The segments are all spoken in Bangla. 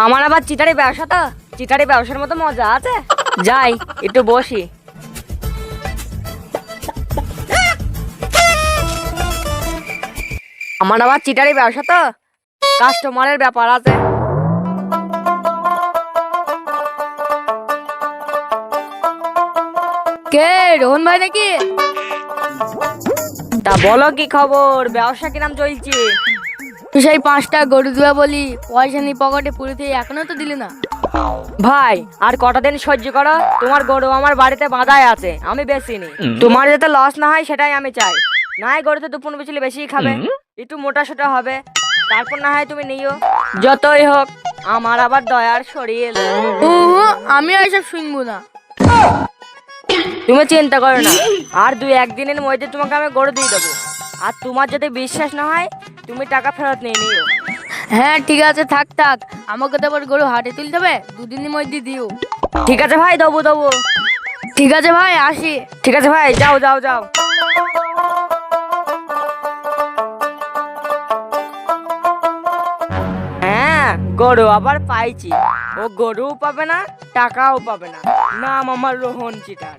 আমার আবার চিটারি ব্যবসা তো, চিটারি ব্যবসার মতো মজা আছে। যাই একটু বসি। আমার আবার চিটারি ব্যবসা তো, কাস্টমারের ব্যাপার আছে। কে রোহন ভাই নাকি? তা বলো কি খবর, ব্যবসা কিরাম চলছে? সেই 5টা গরু দুয়া বলি, পয়সা নি পকেটে পুরিতে এখনো তো দিলে না। ভাই আর কটা দিন সহ্য করো, তোমার গরু আমার বাড়িতে বাঁধাই আছে, আমি বেচিনি। তোমার যাতে লস না হয় সেটাই আমি চাই। না হয় গরুতে দুপুন বিচলি বেশি খাবে, একটু মোটা সোটা হবে, তারপর না হয় তুমি নিও। যতই হোক আমার আবার দয়ার শরীর। আমি এইসব শুনবো না, তুমি চিন্তা করো না। আর 2-1 দিনের মধ্যে তোমাকে আমি গরু দিয়ে দেবো। আর তোমার যদি বিশ্বাস না হয় তুমি টাকা ফেরত নিয়ে নিও। হ্যাঁ ঠিক আছে, থাক থাক, আমাকে তো আবার গরু হাটে তুলতে হবে, 2 দিনের মধ্যে দিও। ঠিক আছে ভাই, দেবো দেবো। ঠিক আছে ভাই, আসি। ঠিক আছে ভাই, যাও যাও যাও। হ্যাঁ গরু আবার পাইছি, ও গরুও পাবে না টাকাও পাবে না। নাম আমার রোহন চিটার।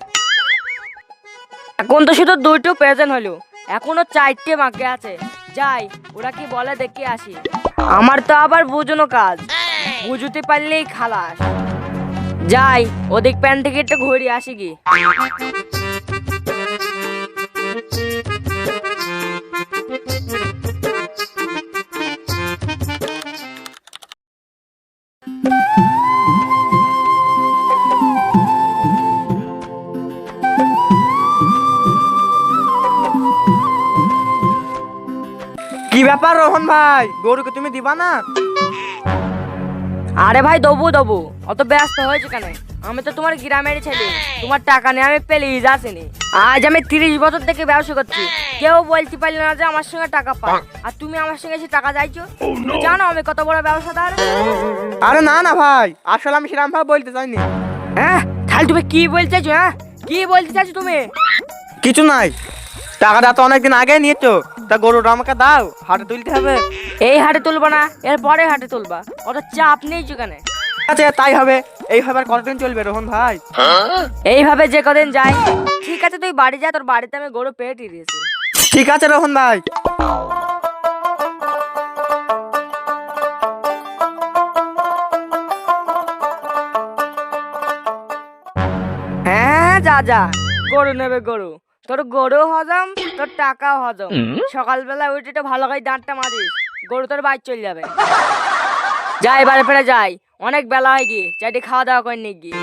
এখন তো শুধু 2টো প্রেজেন্ট হলো, এখনো 4টে বাকি আছে। যাই ওরা কি বলে দেখে আসি। আমার তো আবার বুঝনো কাজ, বুঝতে পারলেই খালাস। যাই ওদিক প্যান থেকে একটু ঘুরে আসি কি। কি ব্যাপার রোহন ভাই, গরুকে তুমি দিবা না? আরে ভাই দেবো দেবো, অত ব্যস্ত হয়েছে কেন? আমি তো তোমার গ্রামের ছেলে, তোমার টাকা নিয়ে আমি পেলিয়ে যাচ্ছিনি। আজ আমি 30 বছর থেকে ব্যবসা করছি, কেউ বলতে পারলো না যে আমার সঙ্গে টাকা পায়। আর তুমি আমার সঙ্গে এসে টাকা চাইছো? তুমি জানো আমি কত বড় ব্যবসাদার? আরে না না ভাই, আসলে আমি সেরকম ভাবে বলতে চাইনি। হ্যাঁ তাহলে তুমি কি বলতে চাইছো? হ্যাঁ কি বলতে চাইছো তুমি? কিছু নাই, টাকাটা তো অনেকদিন আগে নিয়েছো, তা গরুটা আমাকে দাও, হাটে তুলতে হবে। এই হাটে তুলবা না, এর পরে হাটে তুলবা, অত চাপ নেই কেন? আচ্ছা তাই হবে। এইভাবে আর কতদিন চলবে রোহন ভাই? এইভাবে যে কদিন যাই। ঠিক আছে তুই বাড়ি যা, তোর বাড়িতে আমি গরু পেটে দিয়েছি। ঠিক আছে রোহন ভাই। হ্যাঁ যা যা, গরু নেবে গরু, তোর গরু হজম, তোর টাকাও হজম। সকালবেলা উঠে একটু ভালো করে দাঁতটা মারিস, গরু তোর বাইর চলে যাবে। যাই বাড়ি ফিরে যাই, অনেক বেলা হয়ে গিয়ে, চাইটি খাওয়া দাওয়া করে নিয়ে গিয়ে।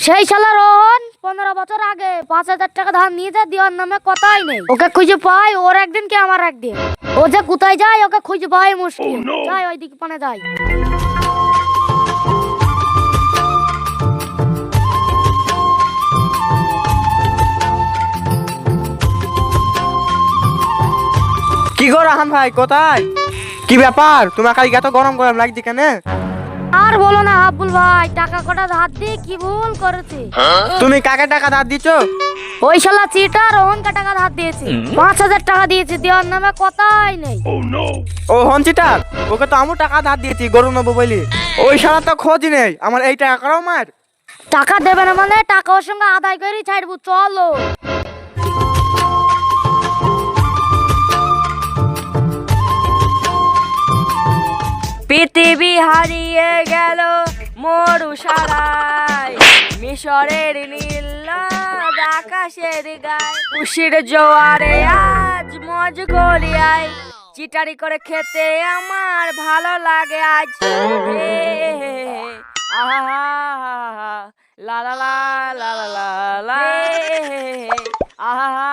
সেই শালা রোহন 15 বছর আগে 5,000 টাকা ধার নিয়ে যা দেওয়ার নামে কথাই নেই। ওকে খুঁজে পাই, ওর একদিন কি আমার একদিন। ও যে কোথায় যায় ওকে খুঁজে পাই মুশকিল। যাই ওইদিকে পানে যাই। কি গো রাহান ভাই, কোথায়? কি ব্যাপার, তোমাকে আজকে এত গরম গরম লাগছে কেন? আর বলো না আব্বুল ভাই, টাকা কটা ধার দিয়ে কি ভুল করেছে। তুমি কাকে টাকা ধার দিছো? ওই শালা চিটা রোহনকে টাকা ধার দিয়েছে, 5,000 টাকা দিয়েছে, দেওয়ার নামে কথাই নেই। ও হনচিটার, ওকে তো আমি টাকা ধার দিয়েছি গরু নেবো বলি। ওই সারা তো খোঁজ নেই, আমার এই টাকা করাও মার। টাকা দেবে না মানে টাকা ওর সঙ্গে আদায় করেই ছাড়বো, চলো। পৃথিবী হারিয়ে গেল মরুশালায়, মিশরের নীল আকাশের গায়ে, খুশির জোয়ারে আজ মজ গড়িয়ায়, চিটারি করে খেতে আমার ভালো লাগে আজ। হে হে হে, আহা লা লা লা লা লা লা লা, হে হে হে, আহা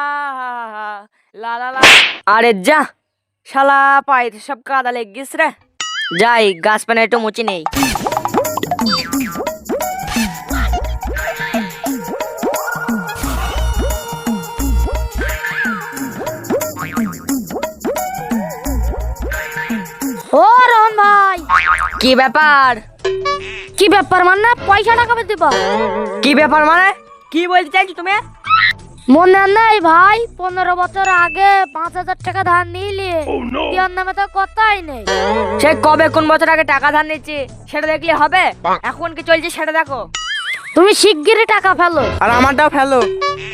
লা লা লা। আরে যা শালা, পায়ে সব কাদা লেগিস রে। যাই গাছ পানে একটু মুচি নেই। ও রোহন ভাই, কি ব্যাপার? কি ব্যাপার মানে পয়সা টাকা দিবা? কি ব্যাপার মানে কি বলতে চাইছো তুমি? মনে নেই ভাই, 15 বছর আগে 5,000 টাকা ধার নিলে দেওয়ার নামে তো কথাই নেই। সে কবে কোন বছর আগে টাকা ধার নিচ্ছি সেটা দেখলে হবে? এখন কি চলছে সেটা দেখো। তুমি শিগগিরই টাকা ফেলো। আর আমারটাও ফেলো।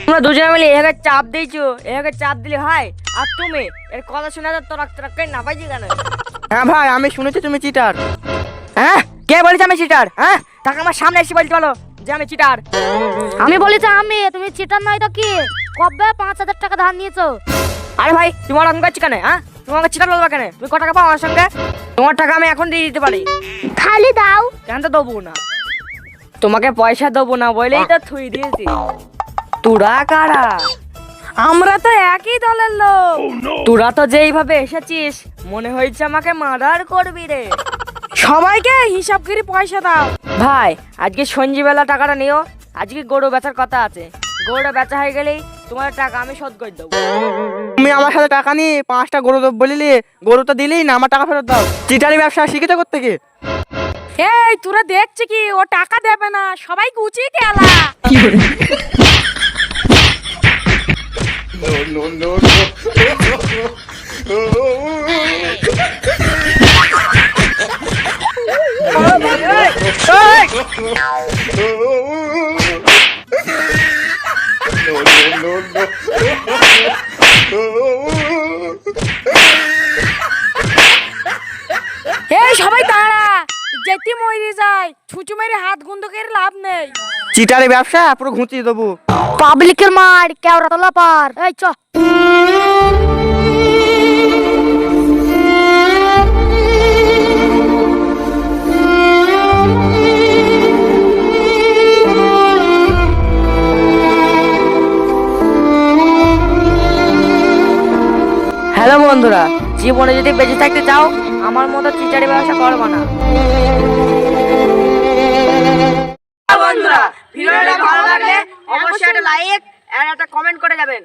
তোমরা দুজনে মিলে এভাবে চাপ দিয়েছো, এভাবে চাপ দিলে হয়? আর তুমি এর কথা শুনে তো তোরা না পাইছি কেন? হ্যাঁ ভাই, আমি শুনেছি তুমি চিটার। হ্যাঁ, কে বলেছে আমি চিটার? হ্যাঁ, তাকে আমার সামনে এসে বলতে বলো যে আমি চিটার। আমি বলেছি আমি, তুমি চিটার নয় তো কি? কবে 5,000 টাকা ধার নিয়েছো? আরে ভাই, তোমার অঙ্ক করছি কেন? হ্যাঁ, তোমাকে চিটার বলবা কেন? তুমি কত টাকা পাও আমার সঙ্গে? তোমার টাকা আমি এখন দিয়ে দিতে পারি। খালি দাও। কেন তো দেবো না, তোমাকে পয়সা দেবো না বলেই তো থুই দিয়েছি। তোরা কারা? আমরা তো একই দলের লোক। তোরা তো যেইভাবে এসেছিস মনে হয়েছে আমাকে মার্ডার করবি রে। সবাইকে হিসাব করে পয়সা দাও। ভাই, আজকে সঞ্জীবেলা টাকাটা নিও। আজকে গরু বেচার কথা আছে, গরুটা বেচা হয়ে গেলেই তোমার টাকা আমি শোধ করে দেবো। তুমি আমার সাথে টাকা নিয়ে 5টা গরু দেবো বলিলি, গরু তো দিলেই না, আমার টাকা ফেরত দাও। চিটারি ব্যবসা শিখেছো করতে কি? এই তোরা দেখছে কি ও টাকা দেবে না, সবাইকে উচিত এলা। এই সবাই দাঁড়া, যেটি মরে যায় ছুঁচু মেরে হাত গুন্দকের লাভ নেই। চিটারি ব্যবসা পুরো ঘুঁচিয়ে দেবো। পাবলিকের মার কেওড়া তলা পার। এই চ। হ্যালো বন্ধুরা, জীবনে যদি বেঁচে থাকতে চাও আমার মতো চিটারি ব্যবসা করবো না। বন্ধুরা, ভিডিওটা ভালো লাগলে অবশ্যই একটা লাইক আর একটা কমেন্ট করে যাবেন।